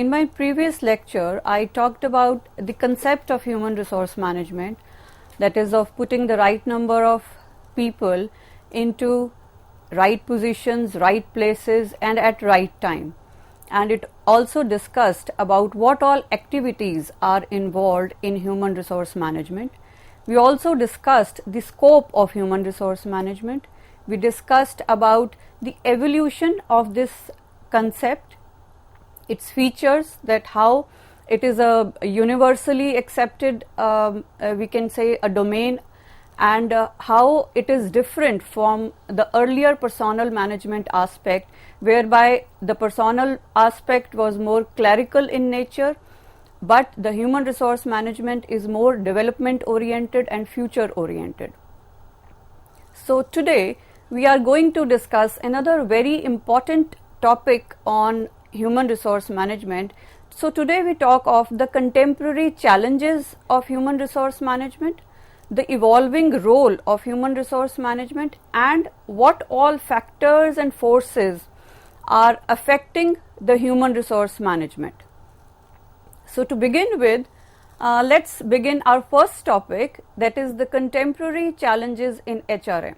in my previous lecture, I talked about the concept of human resource management, that is, of putting the right number of people into right positions, right places, and at right time. And it also discussed about what all activities are involved in human resource management. We also discussed the scope of human resource management. We discussed about the evolution of this concept, its features, that how it is a universally accepted, we can say, a domain, and how it is different from the earlier personal management aspect, whereby the personal aspect was more clerical in nature, but the human resource management is more development oriented and future oriented. So today we are going to discuss another very important topic on human resource management. So today we talk of the contemporary challenges of human resource management, the evolving role of human resource management, and what all factors and forces are affecting the human resource management. So to begin with, let's begin our first topic, that is the contemporary challenges in HRM.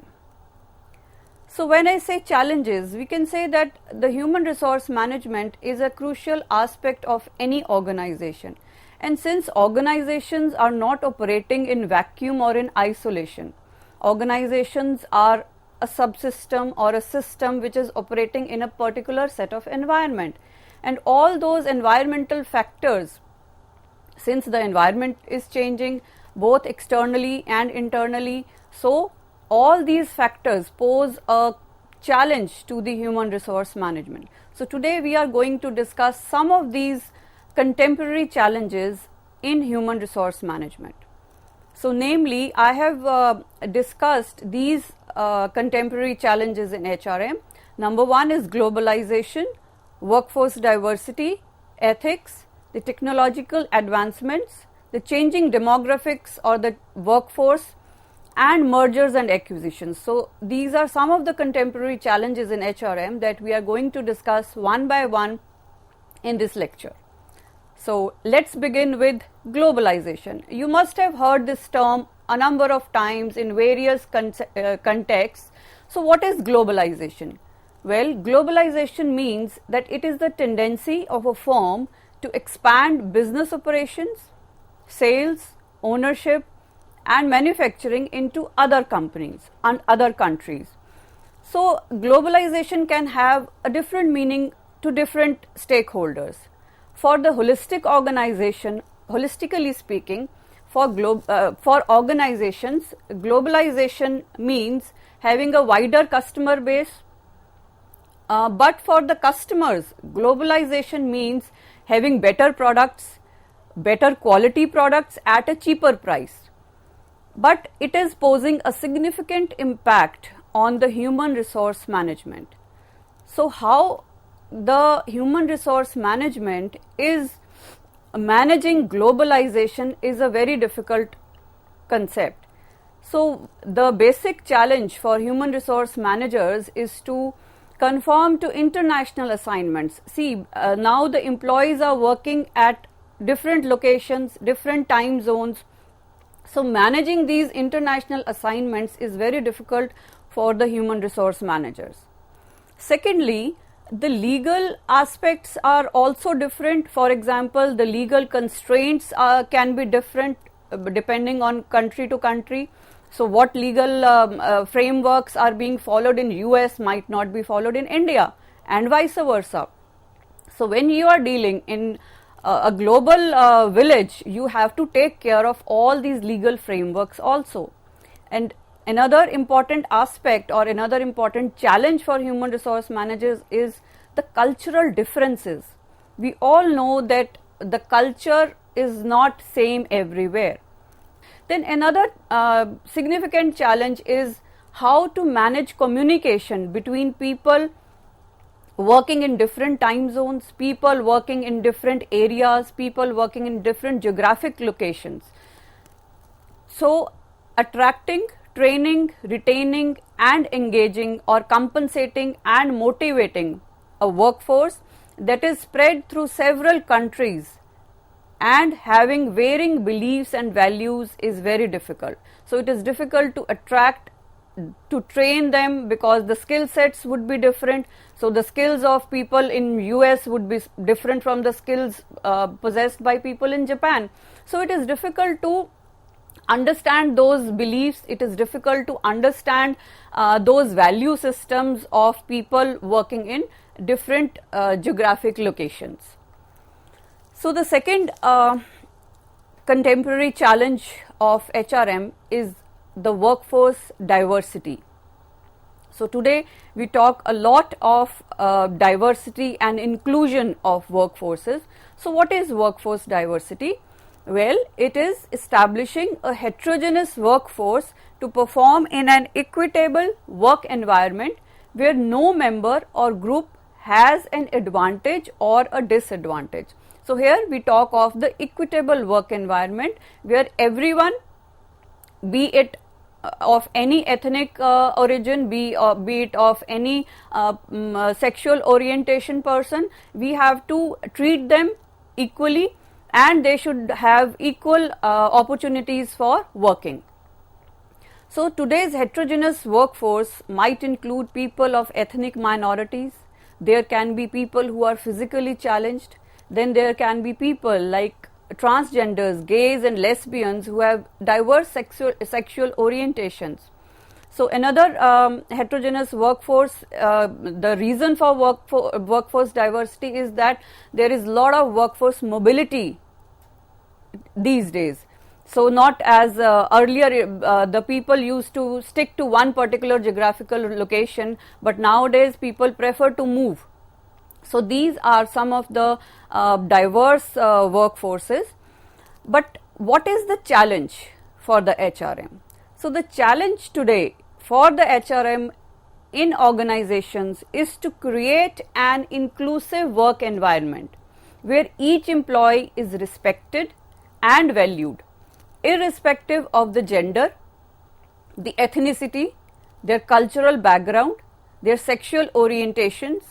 So when I say challenges, we can say that the human resource management is a crucial aspect of any organization. And since organizations are not operating in vacuum or in isolation, organizations are a subsystem or a system which is operating in a particular set of environment. And all those environmental factors, since the environment is changing both externally and internally, so all these factors pose a challenge to the human resource management. So today we are going to discuss some of these contemporary challenges in human resource management. So namely, I have discussed these contemporary challenges in HRM. Number one is globalization, workforce diversity, ethics, the technological advancements, the changing demographics or the workforce, and mergers and acquisitions. So these are some of the contemporary challenges in HRM that we are going to discuss one by one in this lecture. So let's begin with globalization. You must have heard this term a number of times in various contexts. So what is globalization? Well, globalization means that it is the tendency of a firm to expand business operations, sales, ownership, and manufacturing into other companies and other countries. So globalization can have a different meaning to different stakeholders. For the holistic organization, holistically speaking, for organizations, globalization means having a wider customer base, but for the customers, globalization means having better products, better quality products at a cheaper price. But it is posing a significant impact on the human resource management. So how the human resource management is managing globalization is a very difficult concept. So the basic challenge for human resource managers is to conform to international assignments. See, now the employees are working at different locations, different time zones. So managing these international assignments is very difficult for the human resource managers. Secondly, the legal aspects are also different. For example, the legal constraints can be different depending on country to country. So what legal frameworks are being followed in US might not be followed in India, and vice versa. So when you are dealing in a global village, you have to take care of all these legal frameworks also. And another important aspect or another important challenge for human resource managers is the cultural differences. We all know that the culture is not same everywhere. Then another significant challenge is how to manage communication between people working in different time zones, people working in different areas, people working in different geographic locations. So attracting, training, retaining and engaging or compensating and motivating a workforce that is spread through several countries and having varying beliefs and values is very difficult. So it is difficult to attract, to train them, because the skill sets would be different. So the skills of people in US would be different from the skills possessed by people in Japan. So it is difficult to understand those beliefs, it is difficult to understand those value systems of people working in different geographic locations. So the second contemporary challenge of HRM is the workforce diversity. So today we talk a lot of diversity and inclusion of workforces. So what is workforce diversity? Well, it is establishing a heterogeneous workforce to perform in an equitable work environment where no member or group has an advantage or a disadvantage. So here we talk of the equitable work environment where everyone, be it of any ethnic origin, be it of any sexual orientation person, we have to treat them equally and they should have equal opportunities for working. So today's heterogeneous workforce might include people of ethnic minorities, there can be people who are physically challenged, then there can be people like transgenders, gays and lesbians who have diverse sexual orientations. So another heterogeneous workforce, the reason for workforce diversity is that there is a lot of workforce mobility these days. So not as earlier the people used to stick to one particular geographical location, but nowadays people prefer to move. So these are some of the diverse workforces. But what is the challenge for the HRM? So the challenge today for the HRM in organizations is to create an inclusive work environment where each employee is respected and valued, irrespective of the gender, the ethnicity, their cultural background, their sexual orientations,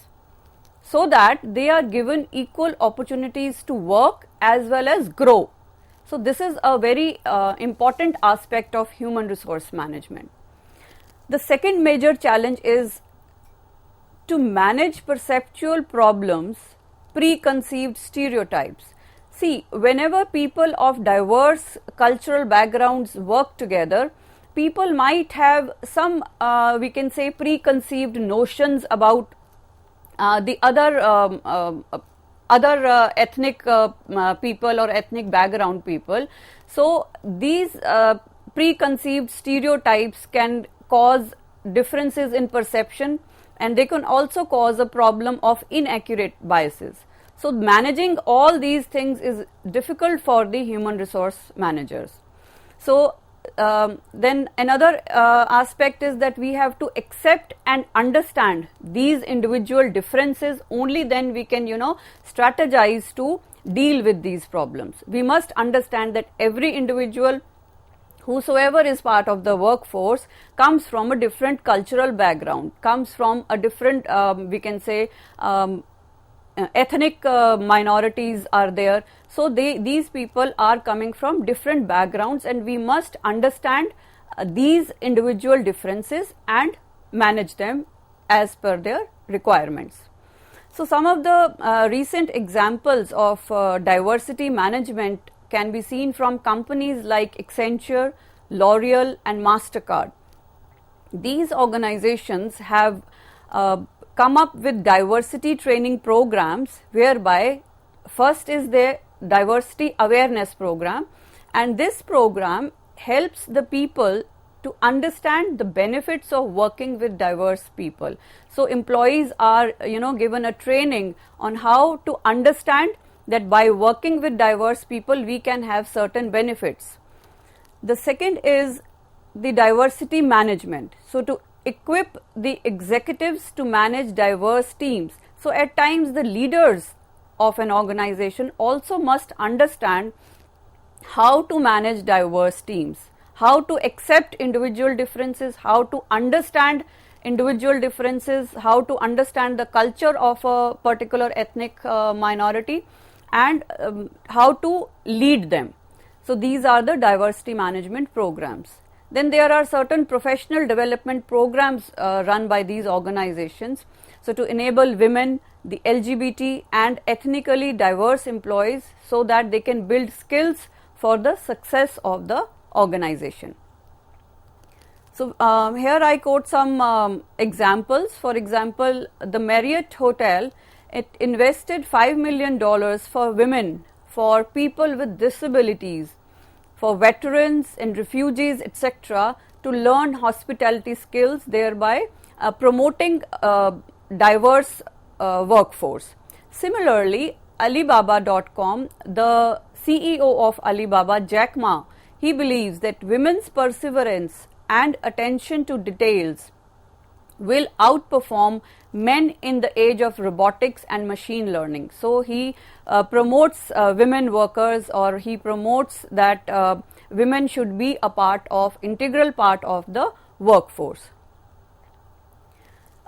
so that they are given equal opportunities to work as well as grow. So this is a very important aspect of human resource management. The second major challenge is to manage perceptual problems, preconceived stereotypes. See, whenever people of diverse cultural backgrounds work together, people might have some, we can say, preconceived notions about the other ethnic people or ethnic background people. So these preconceived stereotypes can cause differences in perception, and they can also cause a problem of inaccurate biases. So managing all these things is difficult for the human resource managers. So then another aspect is that we have to accept and understand these individual differences. Only then we can, strategize to deal with these problems. We must understand that every individual, whosoever is part of the workforce, comes from a different cultural background, comes from a different, we can say, ethnic minorities are there. So these people are coming from different backgrounds, and we must understand these individual differences and manage them as per their requirements. So some of the recent examples of diversity management can be seen from companies like Accenture, L'Oreal and MasterCard. These organizations have come up with diversity training programs, whereby first is the diversity awareness program, and this program helps the people to understand the benefits of working with diverse people. So employees are given a training on how to understand that by working with diverse people we can have certain benefits. The second is the diversity management. So to equip the executives to manage diverse teams. So at times the leaders of an organization also must understand how to manage diverse teams, how to accept individual differences, how to understand individual differences, how to understand the culture of a particular ethnic minority, and how to lead them. So, these are the diversity management programs. Then there are certain professional development programs run by these organizations. So, to enable women, the LGBT and ethnically diverse employees so that they can build skills for the success of the organization. So, here I quote some examples. For example, the Marriott Hotel, it invested $5 million for women, for people with disabilities, for veterans and refugees, etc., to learn hospitality skills, thereby promoting diverse workforce. Similarly, Alibaba.com, the CEO of Alibaba, Jack Ma, he believes that women's perseverance and attention to details will outperform men in the age of robotics and machine learning. So, he promotes women workers, or he promotes that women should be integral part of the workforce.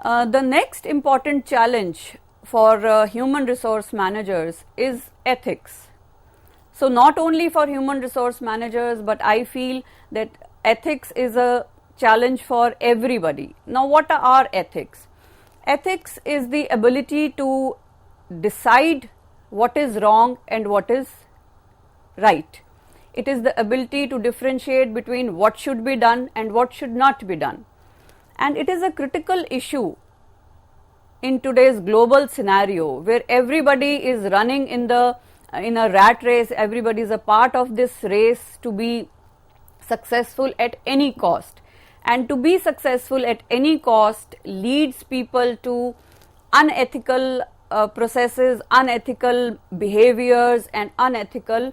The next important challenge for human resource managers is ethics. So, not only for human resource managers, but I feel that ethics is a challenge for everybody. Now, what are ethics? Ethics is the ability to decide what is wrong and what is right. It is the ability to differentiate between what should be done and what should not be done. And it is a critical issue in today's global scenario, where everybody is running in a rat race. Everybody is a part of this race to be successful at any cost. And to be successful at any cost leads people to unethical processes, unethical behaviors and unethical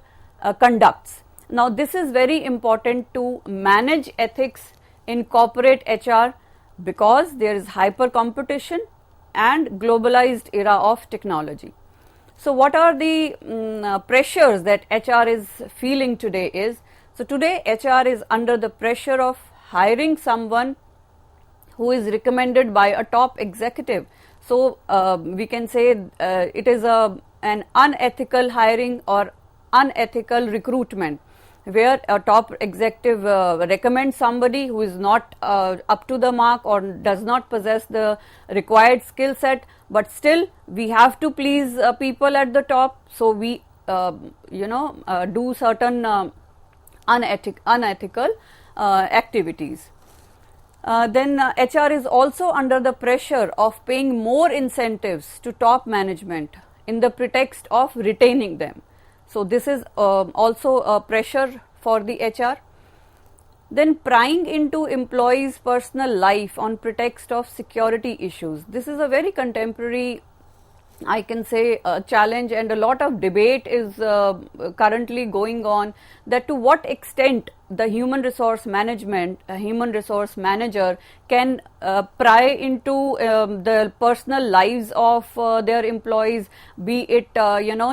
conducts. Now, this is very important to manage ethics in corporate HR, because there is hyper competition and globalized era of technology. So, what are the pressures that HR is feeling today is, so today HR is under the pressure of hiring someone who is recommended by a top executive. So, we can say it is an unethical hiring or unethical recruitment, where a top executive recommends somebody who is not up to the mark or does not possess the required skill set, but still we have to please people at the top. So, we do certain unethical activities. Then HR is also under the pressure of paying more incentives to top management in the pretext of retaining them. So, this is also a pressure for the HR. Then prying into employees' personal life on pretext of security issues. This is a very contemporary, I can say, challenge, and a lot of debate is currently going on, that to what extent the human resource management, human resource manager can pry into the personal lives of their employees, be it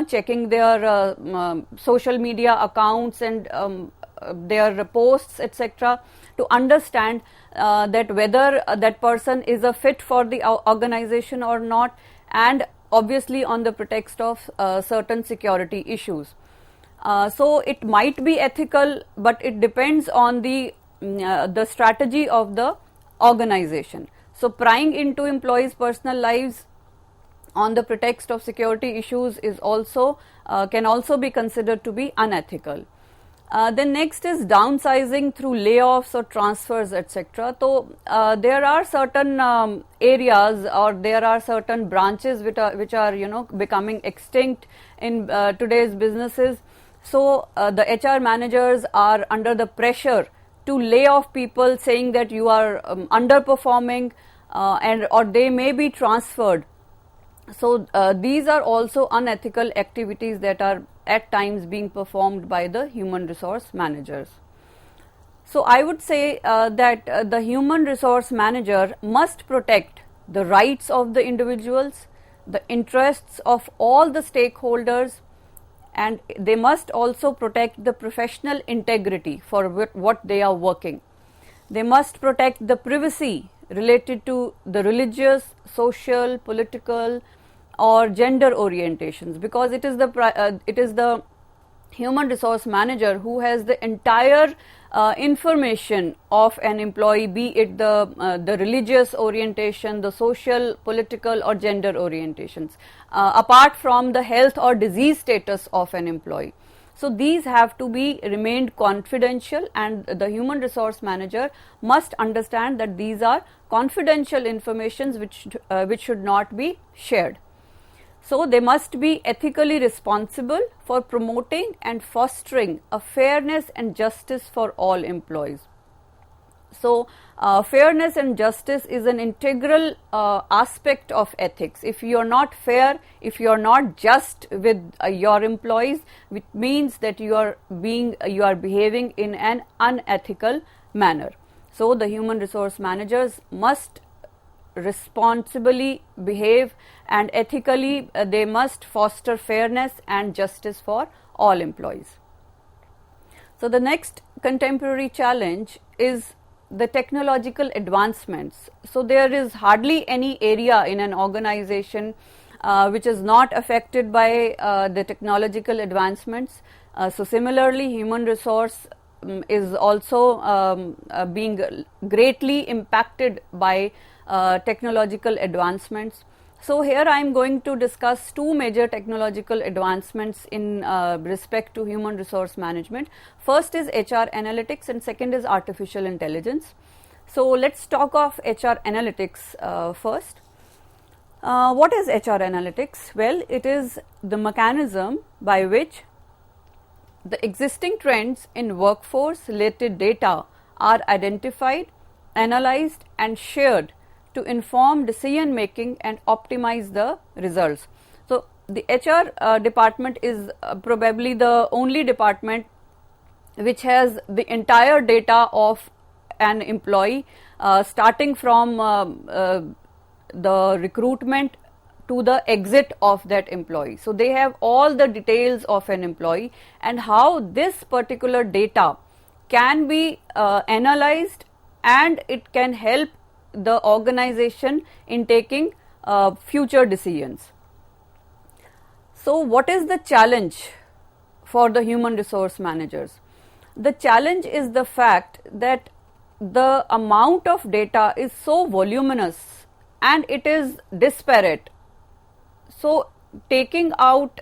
checking their social media accounts and their posts, etc., to understand that whether that person is a fit for the organization or not, and obviously on the pretext of certain security issues. So, it might be ethical, but it depends on the strategy of the organization. So, prying into employees' personal lives on the pretext of security issues is also can also be considered to be unethical. Then next is downsizing through layoffs or transfers, etc. So, there are certain areas, or there are certain branches which are becoming extinct in today's businesses. So, the HR managers are under the pressure to lay off people, saying that you are underperforming, or they may be transferred. So, these are also unethical activities that are at times being performed by the human resource managers. So, I would say that the human resource manager must protect the rights of the individuals, the interests of all the stakeholders, and they must also protect the professional integrity for what they are working. They must protect the privacy related to the religious, social, political or gender orientations, because it is the human resource manager who has the entire information of an employee, be it the religious orientation, the social, political or gender orientations, apart from the health or disease status of an employee. So these have to be remained confidential, and the human resource manager must understand that these are confidential informations which should not be shared. So they must be ethically responsible for promoting and fostering a fairness and justice for all employees. So fairness and justice is an integral aspect of ethics. If you are not fair, if you are not just with your employees, which means that you are behaving in an unethical manner. So the human resource managers must responsibly behave, and ethically they must foster fairness and justice for all employees. So the next contemporary challenge is the technological advancements. So there is hardly any area in an organization which is not affected by the technological advancements. So similarly, human resource is also being greatly impacted by technological advancements. So here I am going to discuss two major technological advancements in respect to human resource management. First is HR analytics and second is artificial intelligence. So let's talk of HR analytics first. What is HR analytics? Well, it is the mechanism by which the existing trends in workforce related data are identified, analyzed and shared to inform decision making and optimize the results. So the HR department is probably the only department which has the entire data of an employee, starting from the recruitment to the exit of that employee. So they have all the details of an employee and how this particular data can be analyzed, and it can help the organization in taking future decisions. So what is the challenge for the human resource managers? The challenge is the fact that the amount of data is so voluminous and it is disparate. So taking out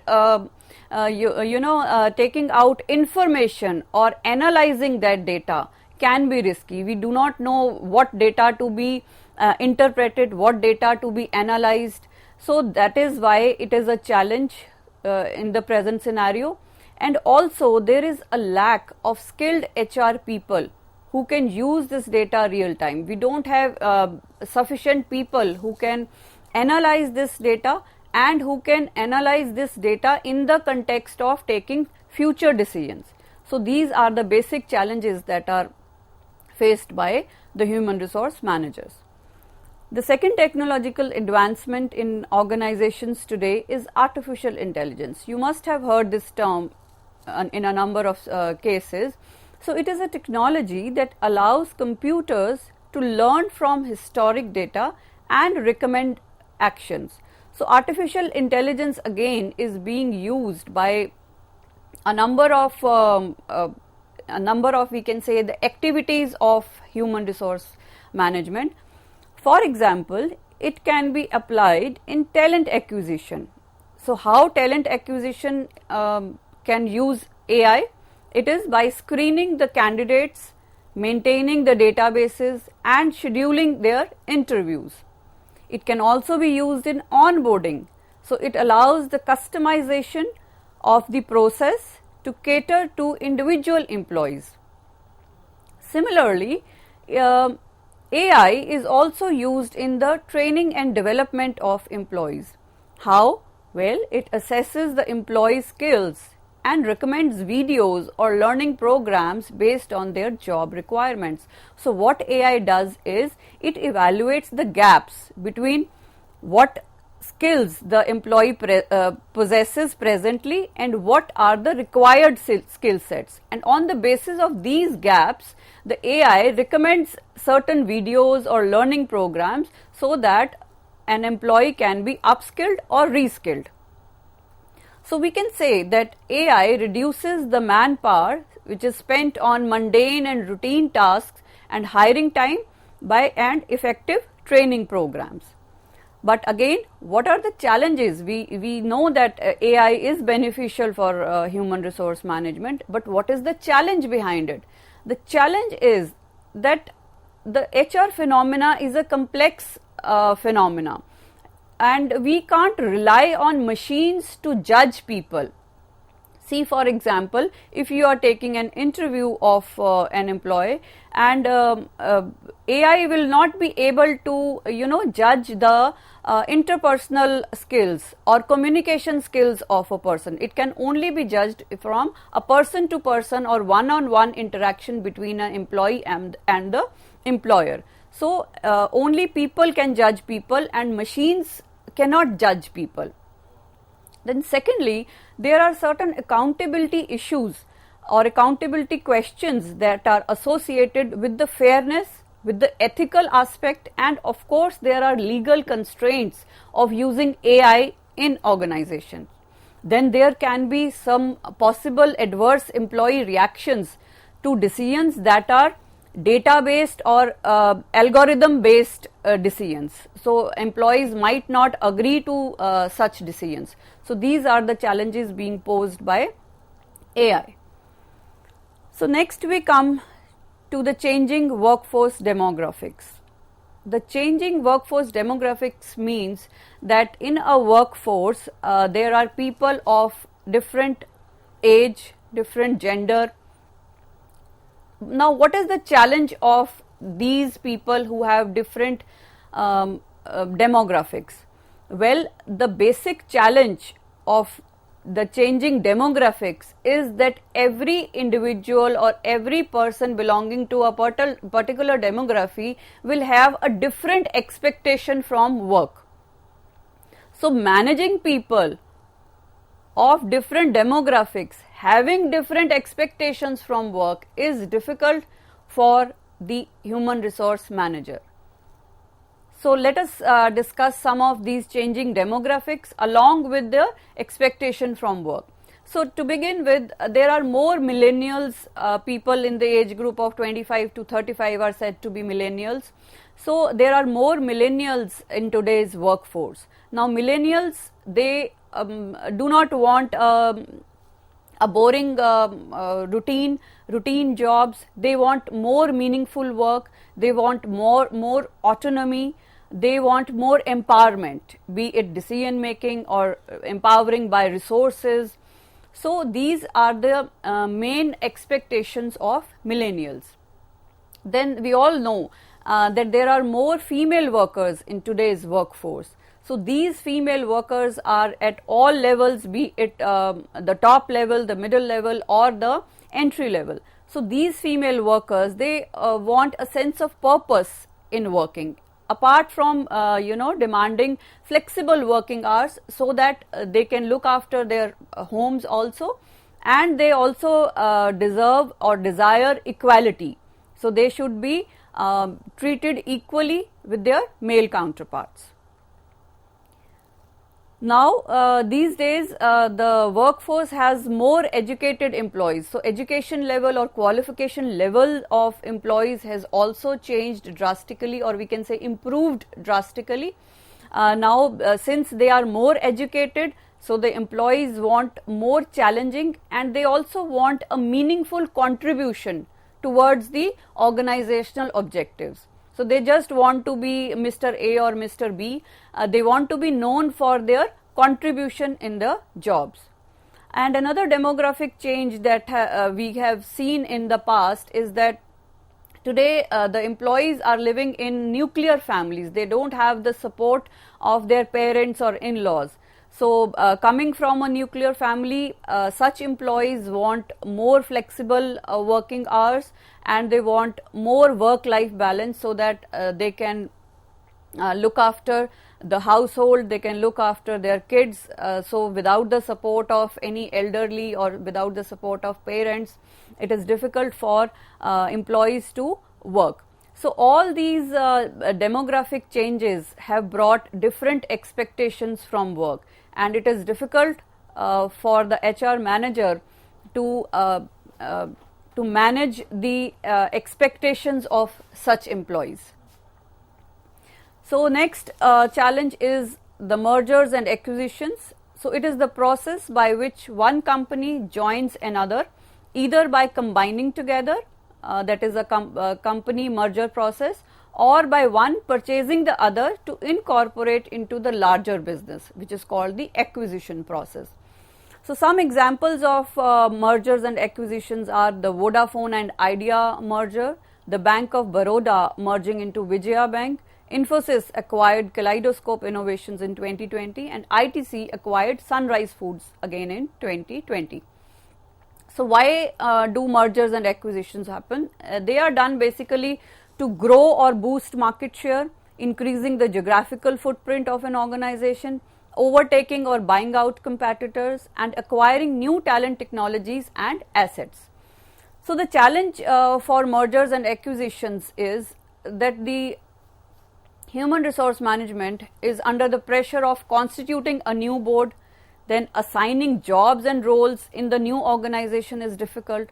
taking out information or analyzing that data can be risky. We do not know what data to be interpreted, what data to be analyzed. So that is why it is a challenge in the present scenario. And also there is a lack of skilled HR people who can use this data real time. We don't have sufficient people who can analyze this data and who can analyze this data in the context of taking future decisions. So these are the basic challenges that are faced by the human resource managers. The second technological advancement in organizations today is artificial intelligence. You must have heard this term in a number of cases. So it is a technology that allows computers to learn from historic data and recommend actions. So artificial intelligence again is being used by a number of we can say the activities of human resource management. For example, it can be applied in talent acquisition. So how talent acquisition can use AI? It is by screening the candidates, maintaining the databases and scheduling their interviews. It can also be used in onboarding. So it allows the customization of the process to cater to individual employees. Similarly, AI is also used in the training and development of employees. How? Well, it assesses the employee skills and recommends videos or learning programs based on their job requirements. So what AI does is it evaluates the gaps between what skills the employee possesses presently and what are the required skill sets, and on the basis of these gaps the AI recommends certain videos or learning programs so that an employee can be upskilled or reskilled. So we can say that AI reduces the manpower which is spent on mundane and routine tasks and hiring time by and effective training programs. But again, what are the challenges? We know that AI is beneficial for human resource management, but what is the challenge behind it? The challenge is that the HR phenomena is a complex phenomena, and we can't rely on machines to judge people. See, for example, if you are taking an interview of an employee, and AI will not be able to judge the interpersonal skills or communication skills of a person. It can only be judged from a person to person or one-on-one interaction between an employee and the employer. So only people can judge people and machines cannot judge people. Then secondly, there are certain accountability issues or accountability questions that are associated with the fairness, with the ethical aspect, and of course there are legal constraints of using AI in organizations. Then there can be some possible adverse employee reactions to decisions that are data based or algorithm based decisions. So employees might not agree to such decisions. So these are the challenges being posed by AI. So next we come to the changing workforce demographics. The changing workforce demographics means that in a workforce there are people of different age, different gender. Now, what is the challenge of these people who have different demographics? Well, the basic challenge of the changing demographics is that every individual or every person belonging to a particular demography will have a different expectation from work. So, managing people of different demographics having different expectations from work is difficult for the human resource manager. So let us discuss some of these changing demographics along with the expectation from work. So to begin with, there are more millennials, people in the age group of 25 to 35 are said to be millennials. So there are more millennials in today's workforce. Now millennials, they do not want a boring routine jobs. They want more meaningful work. They want more autonomy. They want more empowerment, be it decision making or empowering by resources. So these are the main expectations of millennials. Then we all know that there are more female workers in today's workforce. So these female workers are at all levels, be it the top level, the middle level, or the entry level. So these female workers, they want a sense of purpose in working, apart from demanding flexible working hours so that they can look after their homes also, and they also deserve or desire equality. So they should be treated equally with their male counterparts. Now these days the workforce has more educated employees. So education level or qualification level of employees has also changed drastically, or we can say improved drastically. Now since they are more educated, so the employees want more challenging, and they also want a meaningful contribution towards the organizational objectives. So they just want to be Mr. A or Mr. B. They want to be known for their contribution in the jobs. And another demographic change that we have seen in the past is that today the employees are living in nuclear families. They don't have the support of their parents or in-laws. So coming from a nuclear family, such employees want more flexible working hours, and they want more work-life balance so that they can look after the household, they can look after their kids. So without the support of any elderly or without the support of parents, it is difficult for employees to work. So all these demographic changes have brought different expectations from work, and it is difficult for the HR manager to manage the expectations of such employees. So next challenge is the mergers and acquisitions. So it is the process by which one company joins another, either by combining together, that is a company merger process, or by one purchasing the other to incorporate into the larger business, which is called the acquisition process. So some examples of mergers and acquisitions are the Vodafone and Idea merger, the Bank of Baroda merging into Vijaya Bank, Infosys acquired Kaleidoscope Innovations in 2020, and ITC acquired Sunrise Foods again in 2020. So why do mergers and acquisitions happen? They are done basically to grow or boost market share, increasing the geographical footprint of an organization, overtaking or buying out competitors, and acquiring new talent, technologies and assets. So the challenge for mergers and acquisitions is that the human resource management is under the pressure of constituting a new board, then assigning jobs and roles in the new organization is difficult.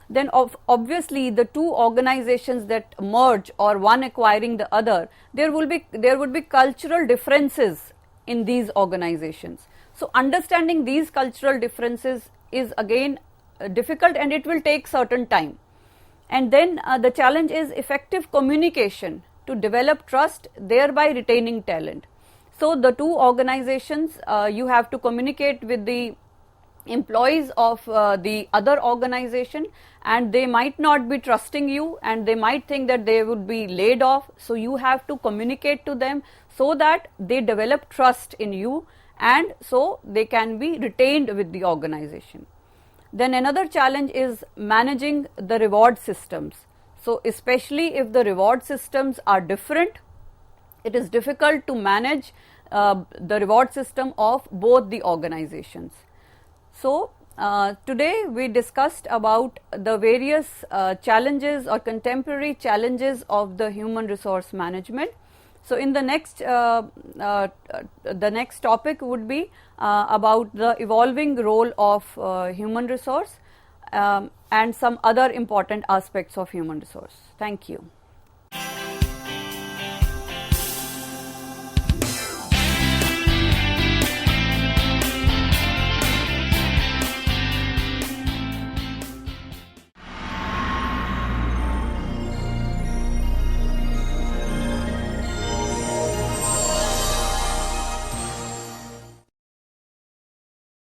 Then obviously the two organizations that merge or one acquiring the other, there would be cultural differences in these organizations. So understanding these cultural differences is again difficult, and it will take certain time. And then the challenge is effective communication to develop trust, thereby retaining talent. So the two organizations, you have to communicate with the employees of the other organization, and they might not be trusting you, and they might think that they would be laid off. So you have to communicate to them so that they develop trust in you, and so they can be retained with the organization. Then another challenge is managing the reward systems. So especially if the reward systems are different, it is difficult to manage the reward system of both the organizations. So today we discussed about the various challenges or contemporary challenges of the human resource management. So in the next topic would be about the evolving role of human resource and some other important aspects of human resource. Thank you.